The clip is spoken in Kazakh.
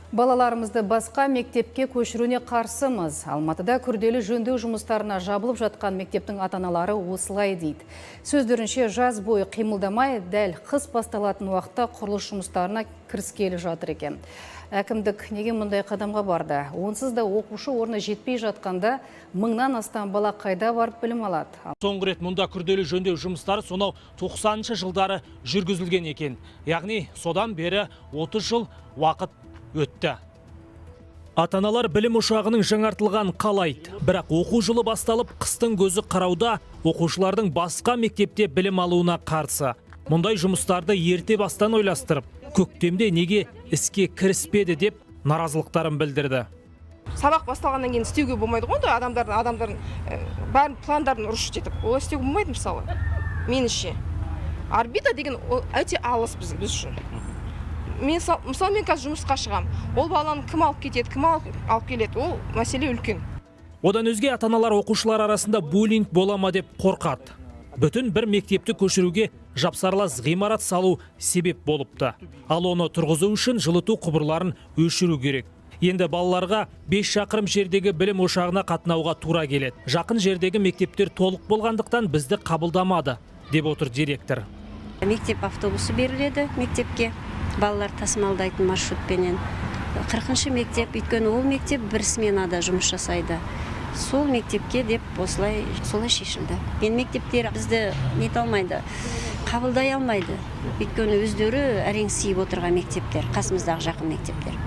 Балаларымызды басқа мектепке көшіруіне қарсымыз. Алматыда күрделі жөндеу жұмыстарына жабылып жатқан мектептің ата-аналары осылай дейді. Сөздерінше жаз бойы қимылдамай, дәл қыс басталатын уақытта құрылыс жұмыстарына кіріскелі жатыр екен. Әкімдік неге мұндай қадамға барды? Онсыз да оқушы орны жетпей жатқанда мыңнан астам бала қайда барып білім алады? Соңғы рет мұнда күрделі жөндеу жұмыстары сонау 90-шы жылдары жүргізілген екен. Яғни содан бері 30 жыл уақыт өтті. Ата-аналар білім ошағының жаңартылған қалайды. Бірақ оқу жылы басталып, қыстың көзі қарауда, оқушылардың басқа мектепте білім алуына қарсы. Мұндай жұмыстарды ерте бастан ойластырып, көктемде неге іске кіріспеді деп наразылықтарын білдірді. Сабақ басталғаннан кейін істеуге болмайды ғой, адамдардың бәрін пландарын ұрыш етіп. Олай істеуге болмайды мысалы. Меніңше. Орбита деген өте алыс біз үшін. Мысалы мен қазір жұмысқа шығам. Ол баланы кім алып кетеді, кім алып келеді, ол мәселе үлкен. Одан өзге ата-аналар оқушылар арасында буллинг бола ма деп қорқады. Бүтін бір мектепті көшіруге жапсарлас ғимарат салу себеп болыпты. Ал оны тұрғызу үшін жылыту құбырларын өшіру керек. Енді балаларға 5 шақырым жердегі білім ошағына қатынауға тура келеді. Жақын жердегі мектептер толық болғандықтан бізді қабылдамады, деп отыр директор. Мектеп автобусы беріледі мектепке, балалар тасымалдайтын маршрутпенен. 40-шы мектеп, өйткені ол мектеп бір сменада жұмыс жасайды. Сол мектепке деп солай шешілді. Енді мектептер бізді нете алмайды, қабылдай алмайды. Өйткені өздері әрең сүйіп отырған мектептер, қасымыздағы жақын мектептер.